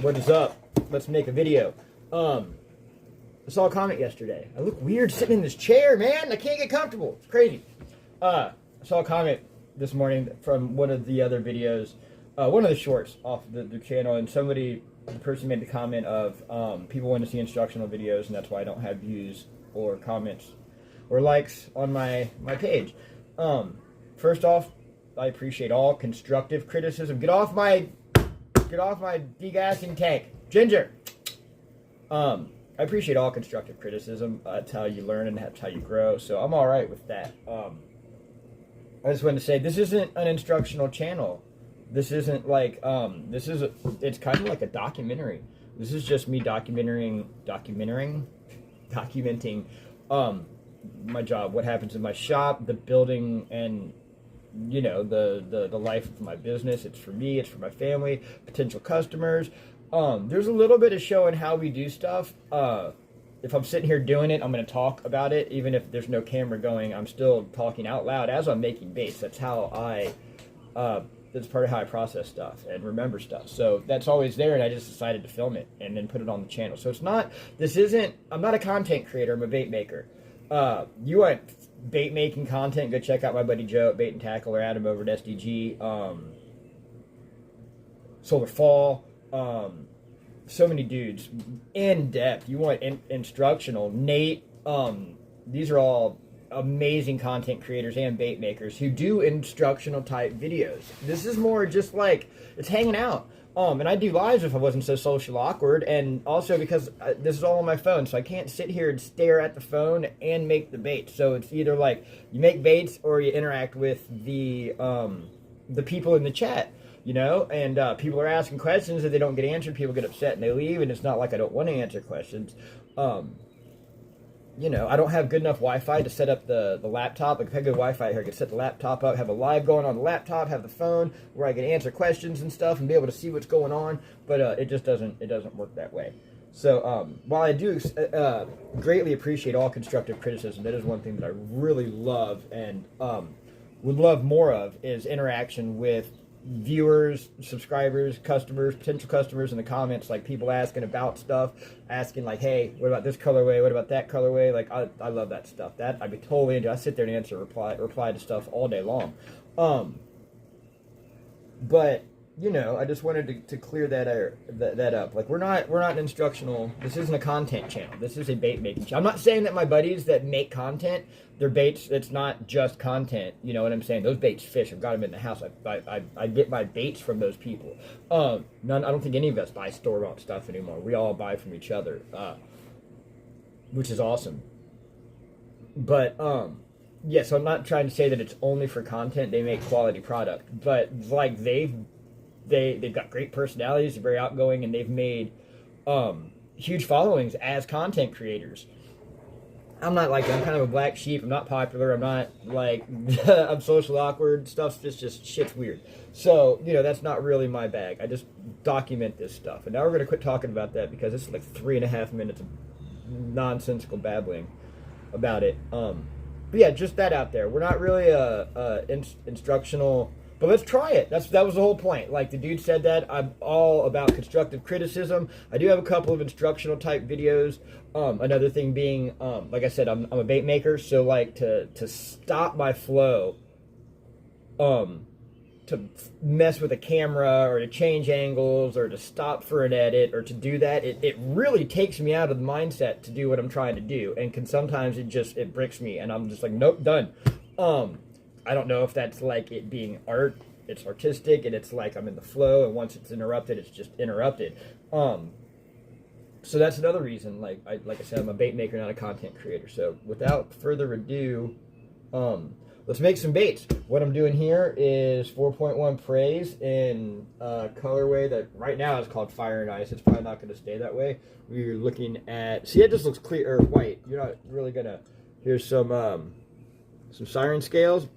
What is up? Let's make a video. I saw a comment yesterday. I look weird sitting in this chair, man. I can't get comfortable. It's crazy. I saw a comment this morning from one of the other videos, one of the shorts off the channel, and the person made the comment of people want to see instructional videos, and that's why I don't have views or comments or likes on my page. First off, I appreciate all constructive criticism. Get off my degassing tank. Ginger. I appreciate all constructive criticism. That's how you learn and that's how you grow. So I'm all right with that. I just wanted to say this isn't an instructional channel. This isn't like it's kind of like a documentary. This is just me documenting my job, what happens in my shop, the building, and the life of my business. It's for me, it's for my family, potential customers. There's a little bit of showing how we do stuff. If I'm sitting here doing it, I'm going to talk about it. Even if there's no camera going, I'm still talking out loud as I'm making baits. That's how that's part of how I process stuff and remember stuff. So that's always there, and I just decided to film it and then put it on the channel. So I'm not a content creator, I'm a bait maker. You want bait making content, go check out my buddy Joe at Bait and Tackle, or Adam over at SDG, Solar Fall, so many dudes, in depth. You want instructional, Nate, these are all amazing content creators and bait makers who do instructional type videos. This is more just like, it's hanging out. And I'd do lives if I wasn't so social awkward, and also because this is all on my phone, so I can't sit here and stare at the phone and make the baits. So it's either like you make baits or you interact with the people in the chat, and people are asking questions that they don't get answered. People get upset and they leave, and it's not like I don't want to answer questions. I don't have good enough Wi-Fi to set up the laptop. Like, if I had good Wi-Fi here, I could set the laptop up, have a live going on the laptop, have the phone where I can answer questions and stuff and be able to see what's going on. But it just doesn't work that way. So while I do greatly appreciate all constructive criticism, that is one thing that I really love and would love more of, is interaction with viewers, subscribers, customers, potential customers in the comments, like people asking about stuff, asking like, hey, what about this colorway, what about that colorway? Like, I love that stuff. That I'd be totally into. I sit there and answer, reply to stuff all day long. But I just wanted to clear that up. Like, we're not an instructional. This isn't a content channel. This is a bait making channel. I'm not saying that my buddies that make content, their baits, it's not just content. You know what I'm saying? Those baits fish. I've got them in the house. I get my baits from those people. I don't think any of us buy store-bought stuff anymore. We all buy from each other, which is awesome. But yeah, so I'm not trying to say that it's only for content. They make quality product, but like they've got great personalities, they're very outgoing, and they've made huge followings as content creators. I'm not like that. I'm kind of a black sheep. I'm not popular. I'm not like I'm social awkward. Stuff's just shit's weird. So that's not really my bag. I just document this stuff. And now we're gonna quit talking about that because this is like 3.5 minutes of nonsensical babbling about it. But yeah, just that out there. We're not really a instructional. But let's try it. That was the whole point. Like the dude said that. I'm all about constructive criticism. I do have a couple of instructional type videos. Another thing being, like I said, I'm a bait maker, so like to stop my flow, to mess with a camera or to change angles or to stop for an edit or to do that, it really takes me out of the mindset to do what I'm trying to do, and sometimes it bricks me, and I'm just like, nope, done. I don't know if that's like it being art. It's artistic, and it's like I'm in the flow, and once it's interrupted, it's just interrupted. So that's another reason. Like I said, I'm a bait maker, not a content creator. So without further ado, let's make some baits. What I'm doing here is 4.1 Praise in colorway that right now is called Fire and Ice. It's probably not going to stay that way. We're looking at, see, it just looks clear or white. You're not really gonna. Here's some siren scales.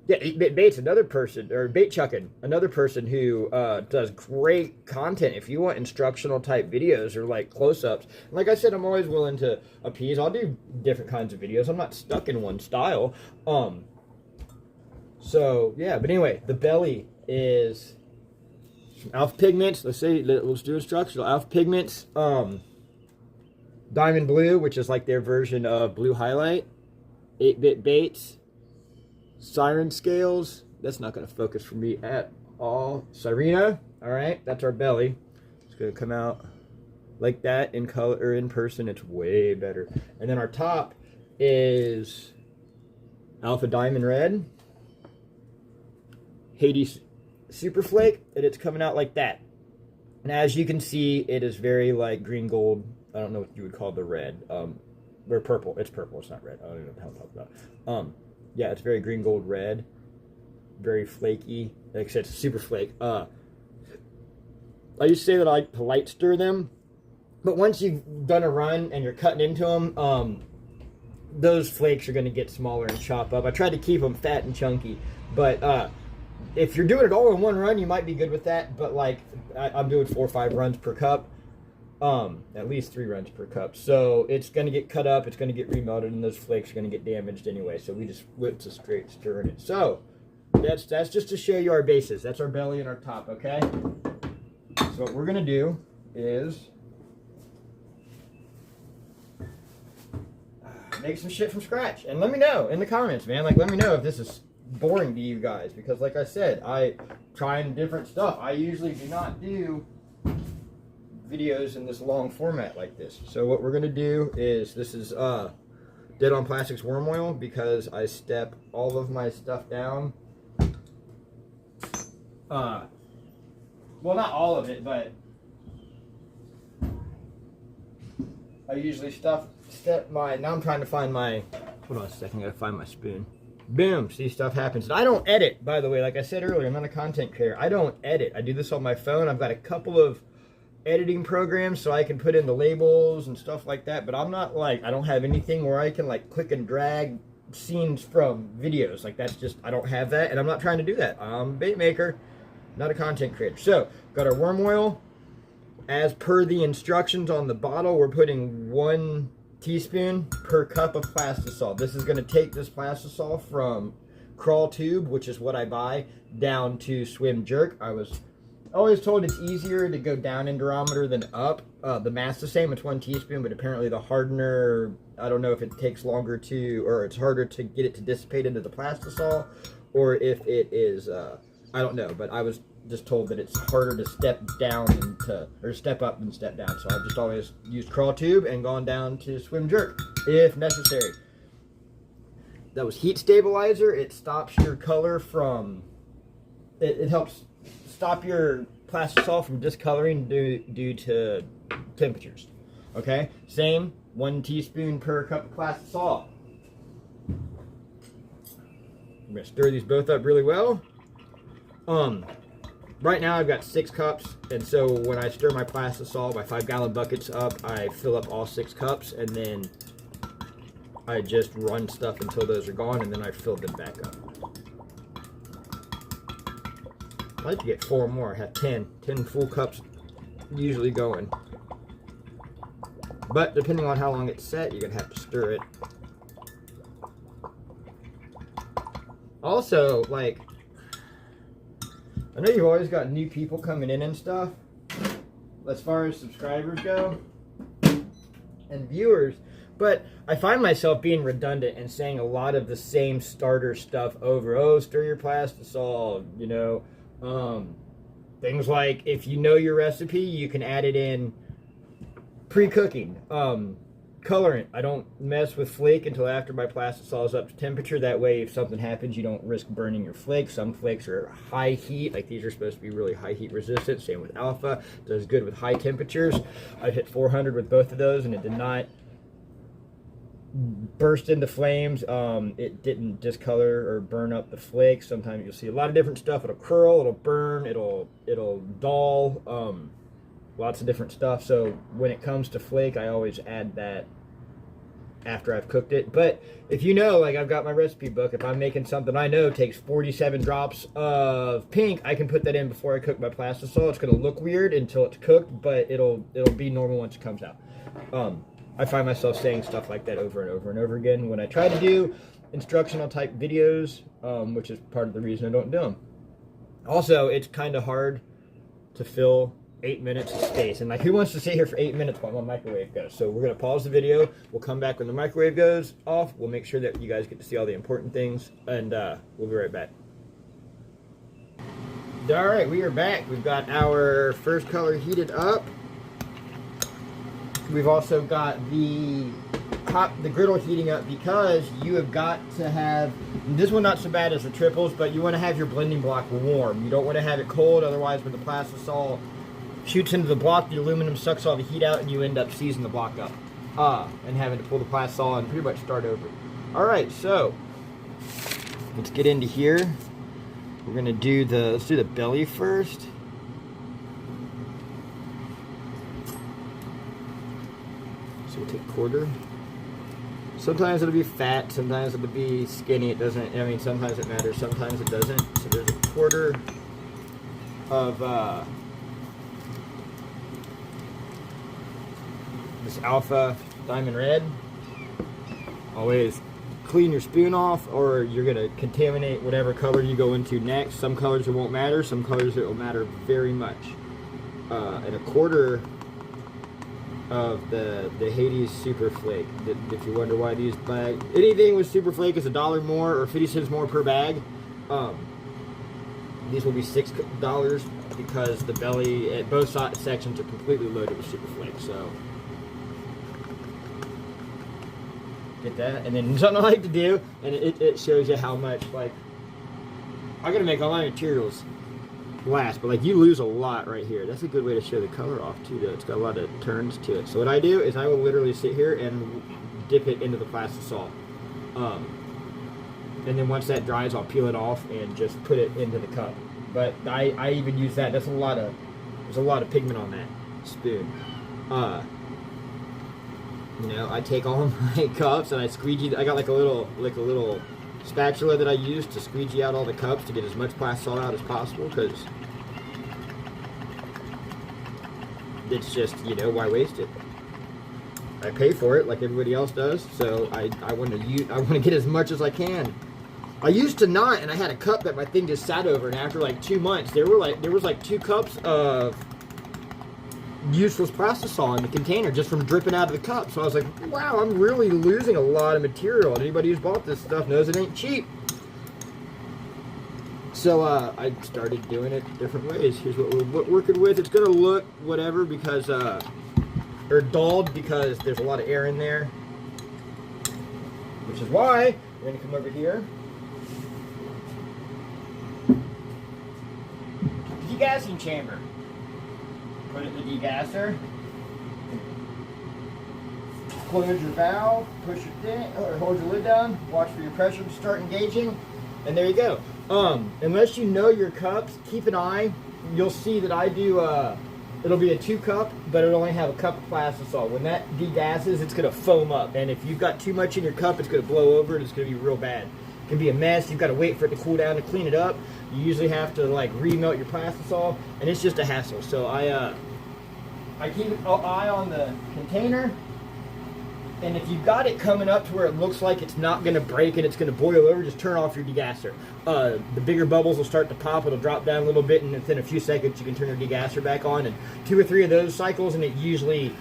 Yeah, Bait's another person, or Bait Chuckin', another person who does great content. If you want instructional type videos or like close-ups, like I said, I'm always willing to appease. I'll do different kinds of videos. I'm not stuck in one style. So yeah, but anyway, the belly is some Alpha Pigments. Let's do instructional. Alpha Pigments, Diamond Blue, which is like their version of Blue Highlight, 8-bit baits, Siren Scales. That's not going to focus for me at all. Sirena. All right, that's our belly. It's going to come out like that in color or in person. It's way better. And then our top is Alpha Diamond Red, Hades Super Flake, and it's coming out like that. And as you can see, it is very like green gold. I don't know what you would call the red. Or purple. It's purple. It's not red. I don't even know what I'm talking about. Yeah, it's very green gold red. Very flaky. Like I said, it's a super flake. I used to say that I like to light stir them, but once you've done a run and you're cutting into them, those flakes are going to get smaller and chop up. I tried to keep them fat and chunky, but if you're doing it all in one run, you might be good with that. But like I'm doing 4 or 5 runs per cup, at least 3 runs per cup. So it's going to get cut up, it's going to get remelted, and those flakes are going to get damaged anyway. So we just whip to straight stirring it. So that's just to show you our bases. That's our belly and our top. Okay. So what we're going to do is make some shit from scratch, and let me know in the comments, man. Like, let me know if this is boring to you guys, because like I said, I trying different stuff. I usually do not do videos in this long format like this. So what we're gonna do is, this is Dead on Plastics worm oil, because I step all of my stuff down. Well, not all of it, but I usually step my, now I'm trying to find my, hold on a second, I gotta find my spoon. Boom, see, stuff happens. And I don't edit, by the way. Like I said earlier, I'm not a content creator. I don't edit. I do this on my phone. I've got a couple of editing programs so I can put in the labels and stuff like that, but I'm not like, I don't have anything where I can like click and drag scenes from videos. Like, that's just, I don't have that, and I'm not trying to do that. I'm a bait maker, not a content creator. So, got our worm oil. As per the instructions on the bottle, we're putting 1 teaspoon per cup of plastisol. This is going to take this plastisol from Crawl Tube, which is what I buy, down to Swim Jerk. I was always told it's easier to go down in durometer than up. The math's the same, it's 1 teaspoon, but apparently the hardener, I don't know if it takes longer to, or it's harder to get it to dissipate into the plastisol, or if it is, I don't know, but I was just told that it's harder to step down into, or step up than step down. So I've just always used Crawl Tube and gone down to Swim Jerk if necessary. That was heat stabilizer. It stops your color from, it helps stop your plastisol from discoloring due to temperatures. Okay, same, 1 teaspoon per cup of plastisol. I'm gonna stir these both up really well. Right now I've got 6 cups, and so when I stir my plastisol, my 5-gallon buckets up, I fill up all 6 cups, and then I just run stuff until those are gone, and then I fill them back up. I like to get 4 more. I have 10 full cups usually going. But depending on how long it's set, you're gonna have to stir it. Also, like, I know you've always got new people coming in and stuff, as far as subscribers go, and viewers, but I find myself being redundant and saying a lot of the same starter stuff over. Oh, stir your plastisol, you know, things like, if you know your recipe, you can add it in pre-cooking. Colorant, I don't mess with flake until after my plastisol is up to temperature. That way, if something happens, you don't risk burning your flakes. Some flakes are high heat, like these are supposed to be really high heat resistant. Same with Alpha, does good with high temperatures. I hit 400 with both of those, and it did not burst into flames. It didn't discolor or burn up the flakes. Sometimes you'll see a lot of different stuff. It'll curl, it'll burn, it'll dull. Lots of different stuff. So when it comes to flake, I always add that after I've cooked it. But if you know, like, I've got my recipe book, if I'm making something I know takes 47 drops of pink, I can put that in before I cook my plastisol. It's going to look weird until it's cooked, but it'll be normal once it comes out. I find myself saying stuff like that over and over and over again when I try to do instructional type videos, which is part of the reason I don't do them. Also, it's kind of hard to fill 8 minutes of space. And like, who wants to sit here for 8 minutes while my microwave goes? So we're gonna pause the video. We'll come back when the microwave goes off. We'll make sure that you guys get to see all the important things, and we'll be right back. All right, we are back. We've got our first color heated up. We've also got the griddle heating up, because you have got to have, this one not so bad as the triples, but you want to have your blending block warm. You don't want to have it cold, otherwise when the plastisol shoots into the block, the aluminum sucks all the heat out and you end up seizing the block up and having to pull the plastisol and pretty much start over. Alright, so let's get into here. We're gonna do let's do the belly first. So we'll take quarter. Sometimes it'll be fat, sometimes it'll be skinny. It doesn't, I mean, sometimes it matters, sometimes it doesn't. So there's a quarter of this Alpha Diamond Red. Always clean your spoon off, or you're gonna contaminate whatever color you go into next. Some colors it won't matter, some colors it will matter very much. And a quarter of the Hades Super Flake. If you wonder why these bag, anything with Super Flake is $1 more or 50 cents more per bag. These will be $6 because the belly at both sections are completely loaded with Super Flake. So get that, and then something I like to do, and it shows you how much, like, I'm gonna make all my materials last, but like, you lose a lot right here. That's a good way to show the color off too, though. It's got a lot of turns to it. So what I do is I will literally sit here and dip it into the plastisol, and then once that dries, I'll peel it off and just put it into the cup. But I even use that. There's a lot of pigment on that spoon. You know, I take all my cups and I squeegee. I got like a little spatula that I use to squeegee out all the cups to get as much plastisol out as possible, because it's just, you know, why waste it? I pay for it like everybody else does, so I want to get as much as I can. I used to not, and I had a cup that my thing just sat over, and after like 2 months, there was like 2 cups of useless plastisol in the container just from dripping out of the cup. So I was like, wow, I'm really losing a lot of material. And anybody who's bought this stuff knows it ain't cheap. So I started doing it different ways. Here's what we're working with. It's gonna look whatever because or dulled, because there's a lot of air in there, which is why we're gonna come over here. Degassing chamber. Put it in the degasser, close your valve, push it in, or hold your lid down, watch for your pressure to start engaging, and there you go. Unless you know your cups, keep an eye. You'll see that I do, it'll be a 2 cup, but it'll only have a cup of plastisol. When that degasses, it's going to foam up, and if you've got too much in your cup, it's going to blow over and it's going to be real bad. It can be a mess. You've got to wait for it to cool down to clean it up. You usually have to like remelt your plastisol, and it's just a hassle. So I keep an eye on the container, and if you've got it coming up to where it looks like it's not going to break and it's going to boil over, just turn off your degasser. The bigger bubbles will start to pop. It'll drop down a little bit, and within a few seconds you can turn your degasser back on, and 2 or 3 of those cycles, and it usually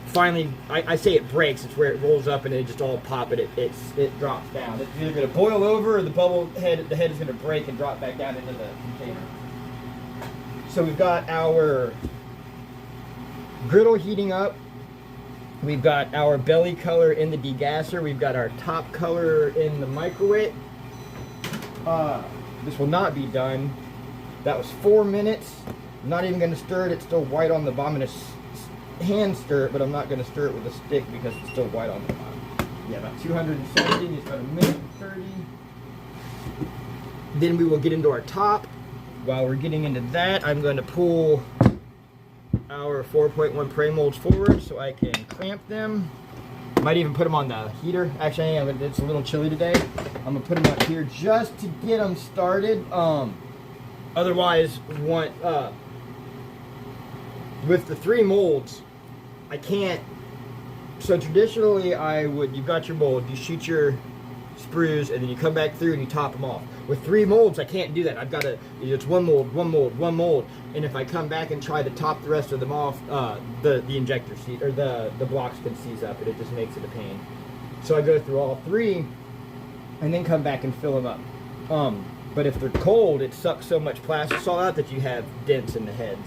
finally, I say it breaks. It's where it rolls up and it just all pop, and it drops down. It's either going to boil over, or the head is going to break and drop back down into the container. So we've got our griddle heating up. We've got our belly color in the degasser. We've got our top color in the microwave. This will not be done. That was 4 minutes. I'm not even going to stir it. It's still white on the bottom. I'm going to hand stir it, but I'm not going to stir it with a stick because it's still white on the bottom. Yeah, about 270. It's about 1 minute and 30. Then we will get into our top. While we're getting into that, I'm going to pull our 4.1 prey molds forward so I can clamp them. Might even put them on the heater. Actually, it's a little chilly today. I'm gonna put them up here just to get them started. Otherwise, with the 3 molds, I can't. So traditionally, you've got your mold. You shoot your sprues, and then you come back through and you top them off. With 3 molds, I can't do that. I've got to, it's one mold, one mold, one mold, and if I come back and try to top the rest of them off, the injector seat, or the blocks can seize up, and it just makes it a pain. So I go through all 3, and then come back and fill them up. But if they're cold, it sucks so much plastic salt out that you have dents in the heads.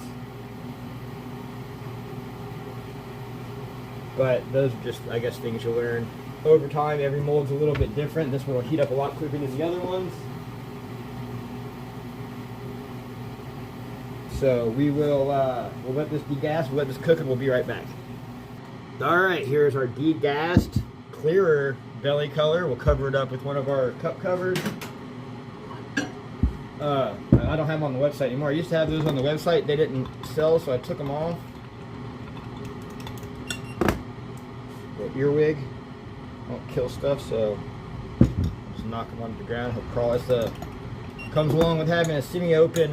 But those are just, I guess, things you learn over time. Every mold's a little bit different. This one will heat up a lot quicker than the other ones. So we will we'll let this degas, we'll let this cook, and we'll be right back. All right, here's our degassed, clearer belly color. We'll cover it up with one of our cup covers. I don't have them on the website anymore. I used to have those on the website. They didn't sell, so I took them off. Earwig won't kill stuff, so just knock them onto the ground. He'll crawl. It's comes along with having a semi-open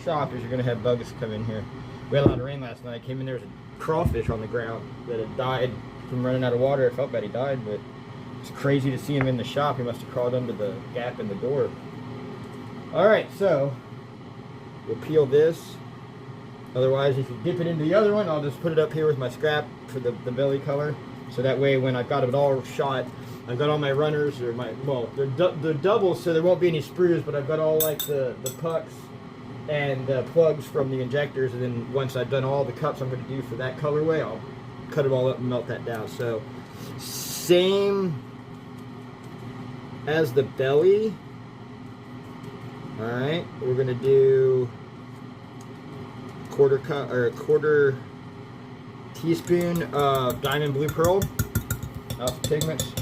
shop, is you're gonna have bugs come in here. We had a lot of rain last night. I came in, there was a crawfish on the ground that had died from running out of water. I felt bad he died, but it's crazy to see him in the shop. He must have crawled under the gap in the door. All right, so we'll peel this. Otherwise, if you dip it into the other one, I'll just put it up here with my scrap for the belly color. So that way, when I've got it all shot, I've got all my runners, or my, well, they're doubles, so there won't be any sprues, but I've got all like the pucks and the plugs from the injectors, and then once I've done all the cups I'm going to do for that colorway, I'll cut it all up and melt that down. So, same as the belly. All right, we're going to do quarter cup, or a quarter teaspoon of Diamond Blue Pearl, Alpha Pigments.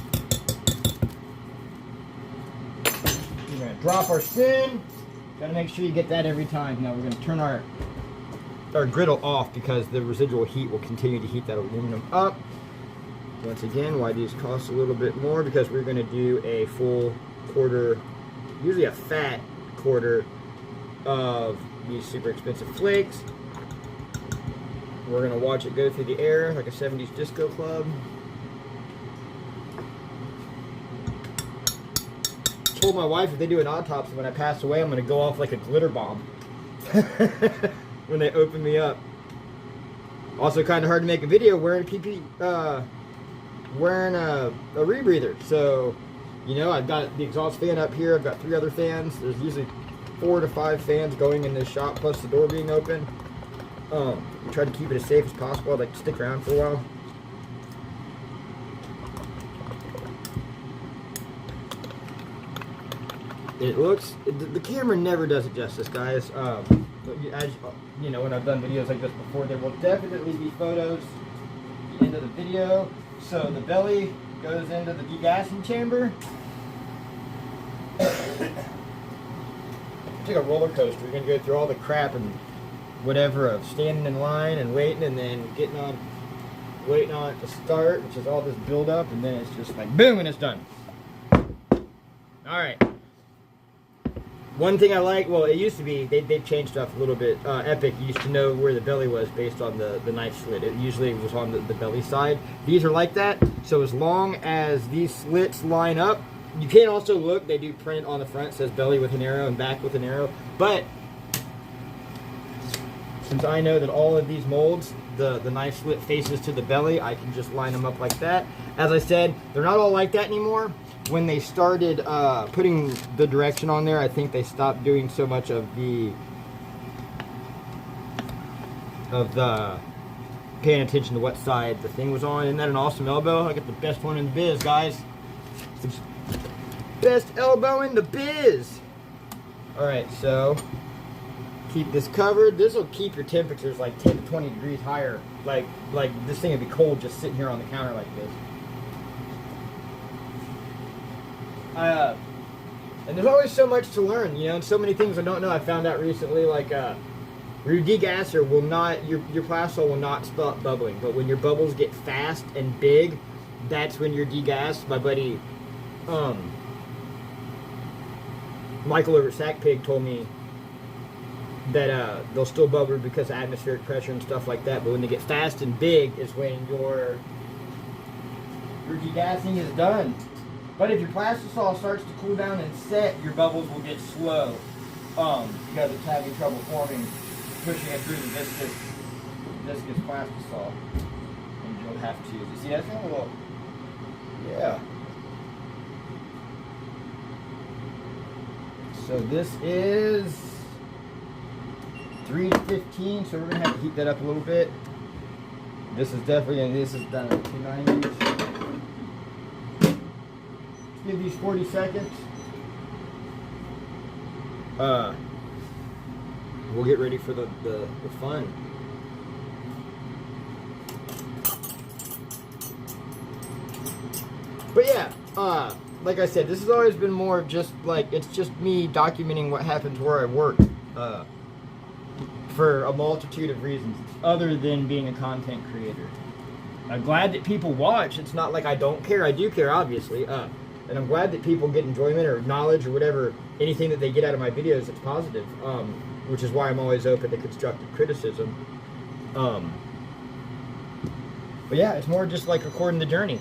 We're going to drop our spoon. Got to make sure you get that every time. Now we're going to turn our griddle off because the residual heat will continue to heat that aluminum up. Once again, why these cost a little bit more, because we're going to do a full quarter, usually a fat quarter of these super expensive flakes. We're going to watch it go through the air like a 70s disco club. I told my wife if they do an autopsy when I pass away, I'm going to go off like a glitter bomb when they open me up. Also kind of hard to make a video wearing wearing a rebreather. So, you know, I've got the exhaust fan up here. I've got 3 other fans. There's usually 4 to 5 fans going in this shop, plus the door being open. We try to keep it as safe as possible. I'd like to stick around for a while. It looks, the camera never does it justice, guys. As you know, when I've done videos like this before, there will definitely be photos at the end of the video. So the belly goes into the degassing chamber. It's like a roller coaster. You're gonna go through all the crap and whatever of standing in line and waiting, and then waiting on it to start, which is all this build up, and then it's just like boom, and it's done. All right. One thing I like, well, it used to be, they've changed stuff a little bit. Epic used to know where the belly was based on the knife slit. It usually was on the belly side. These are like that, so as long as these slits line up, you can also look, they do print on the front, says belly with an arrow and back with an arrow, but since I know that all of these molds, the knife slit faces to the belly, I can just line them up like that. As I said, they're not all like that anymore. When they started putting the direction on there, I think they stopped doing so much of the paying attention to what side the thing was on. Isn't that an awesome elbow? I got the best one in the biz, guys. It's the best elbow in the biz. All right, so keep this covered. This will keep your temperatures like 10 to 20 degrees higher. Like this thing would be cold just sitting here on the counter like this. And there's always so much to learn, you know, and so many things I don't know. I found out recently, like your degasser will not, your plasol will not stop bubbling, but when your bubbles get fast and big, that's when you're degassed. My buddy Michael over at Sack Pig told me that they'll still bubble because of atmospheric pressure and stuff like that, but when they get fast and big is when your degassing is done. But if your plastisol starts to cool down and set, your bubbles will get slow. Because it's having trouble forming, pushing it through the viscous plastisol. And you'll have to, you see that's a little, yeah. So this is 3 to 15, so we're gonna have to heat that up a little bit. This is definitely, this is done at 290s. Give these 40 seconds. We'll get ready for the fun. But yeah, like I said, this has always been more just like, it's just me documenting what happens where I work, for a multitude of reasons, other than being a content creator. I'm glad that people watch. It's not like I don't care. I do care, obviously. And I'm glad that people get enjoyment or knowledge or whatever, anything that they get out of my videos that's positive, which is why I'm always open to constructive criticism. But yeah, it's more just like recording the journey.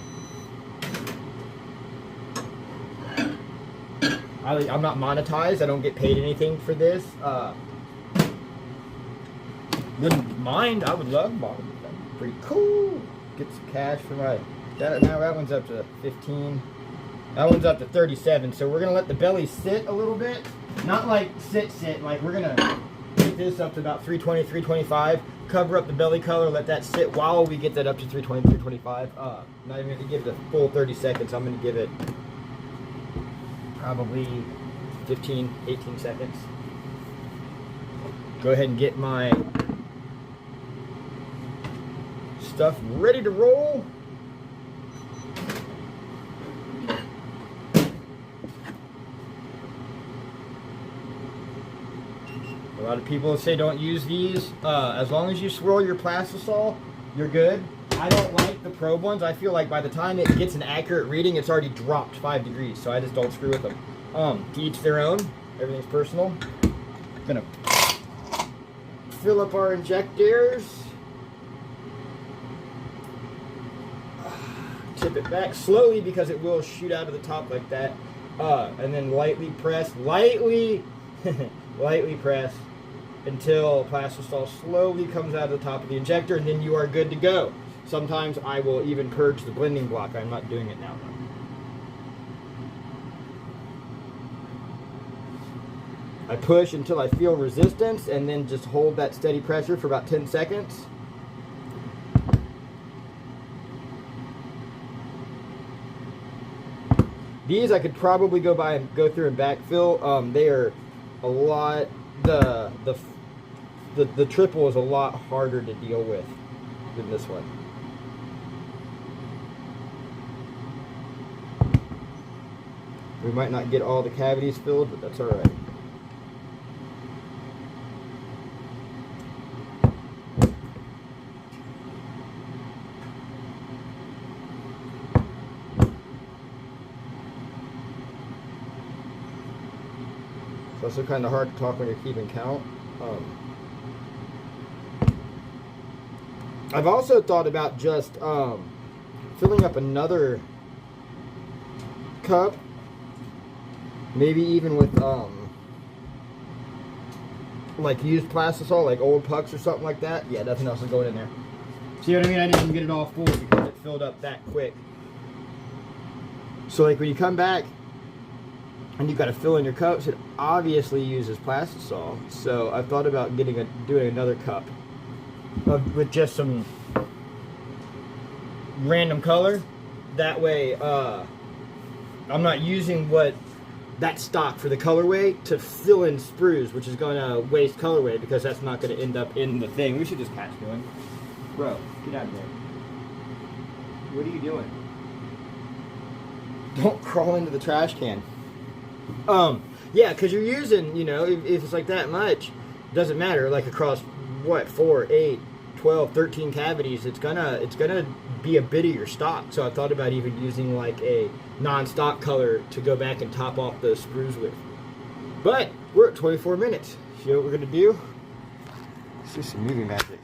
I'm not monetized. I don't get paid anything for this. Wouldn't mind. I would love that'd be pretty cool. Get some cash for my... now that one's up to 15. That one's up to 37. So we're going to let the belly sit a little bit. Not like sit. Like we're going to get this up to about 320, 325. Cover up the belly color. Let that sit while we get that up to 320, 325. Not even going to give it a full 30 seconds. I'm going to give it probably 15, 18 seconds. Go ahead and get my stuff ready to roll. A lot of people say don't use these. As long as you swirl your plastisol, you're good. I don't like the probe ones. I feel like by the time it gets an accurate reading, it's already dropped 5 degrees, so I just don't screw with them. To each their own. Everything's personal. Gonna fill up our injectors. Tip it back slowly because it will shoot out of the top like that. And then lightly press, lightly press until plastisol slowly comes out of the top of the injector, and then you are good to go. Sometimes I will even purge the blending block. I'm not doing it now though. I push until I feel resistance and then just hold that steady pressure for about 10 seconds. These I could probably go through and backfill. They are a lot, the triple is a lot harder to deal with than this one. We might not get all the cavities filled, but that's all right. It's also kind of hard to talk when you're keeping count. I've also thought about just filling up another cup, maybe even with like used plastisol, like old pucks or something like that. Yeah, nothing else is going in there. See what I mean? I didn't even get it all full because it filled up that quick. So like when you come back and you've got to fill in your cups, it obviously uses plastisol. So I've thought about doing another cup with just some random color. That way I'm not using that stock for the colorway to fill in sprues, which is going to waste colorway because that's not going to end up in the thing. We should just catch doing. Bro, get out of there. What are you doing? Don't crawl into the trash can. Yeah, because you're using, you know, if it's like that much, it doesn't matter, like across, what, 4, 8, 12, 13 cavities, it's gonna be a bit of your stock. So I thought about even using like a non-stock color to go back and top off those sprues with. But we're at 24 minutes. See what we're gonna do? Let's do some movie magic.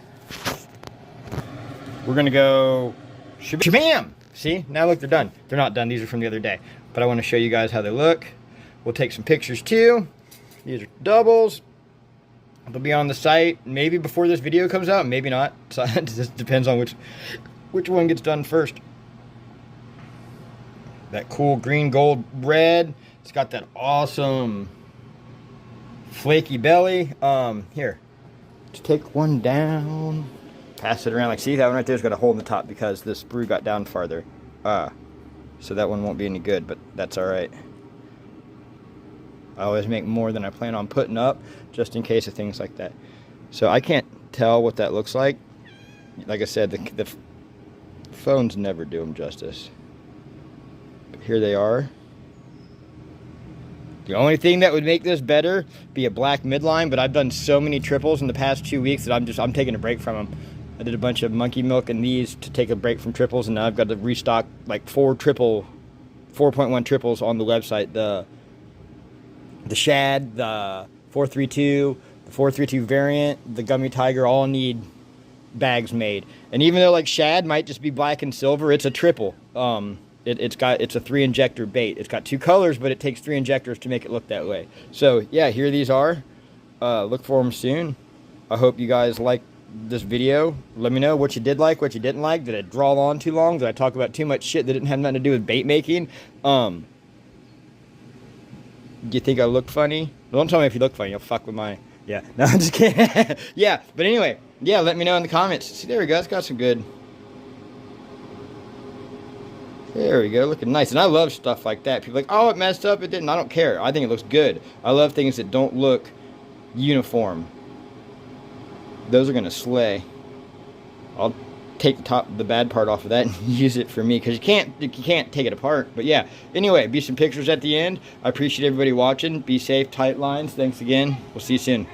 We're gonna go shabam! See, now look, they're done. They're not done, these are from the other day. but I want to show you guys how they look. We'll take some pictures too. These are doubles. They'll be on the site maybe before this video comes out, maybe not. So it just depends on which one gets done first. That cool green, gold, red. It's got that awesome flaky belly. Here, just take one down, pass it around. Like, see that one right there's got a hole in the top because the sprue got down farther. So that one won't be any good, but that's all right. I always make more than I plan on putting up, just in case of things like that. So I can't tell what that looks like. Like I said, the phones never do them justice. But here they are. The only thing that would make this better be a black midline, but I've done so many triples in the past 2 weeks that I'm taking a break from them. I did a bunch of monkey milk and these to take a break from triples, and now I've got to restock like 4.1 triples on the website. The Shad, the 432, the 432 variant, the Gummy Tiger all need bags made. And even though like Shad might just be black and silver, it's a triple. It's a 3 injector bait. It's got 2 colors, but it takes 3 injectors to make it look that way. So yeah, here these are. Look for them soon. I hope you guys like this video. Let me know what you did like, what you didn't like. Did I draw on too long? Did I talk about too much shit that didn't have nothing to do with bait making? Do you think I look funny? Don't tell me if you look funny. You'll fuck with my... Yeah. No, I'm just kidding. Yeah. But anyway. Yeah, let me know in the comments. See, there we go. It's got some good... There we go. Looking nice. And I love stuff like that. People are like, oh, it messed up. It didn't. I don't care. I think it looks good. I love things that don't look uniform. Those are going to slay. I'll take the bad part off of that and use it for me, because you can't take it apart. But yeah, anyway, be some pictures at the end. I appreciate everybody watching. Be safe, tight lines. Thanks again. We'll see you soon.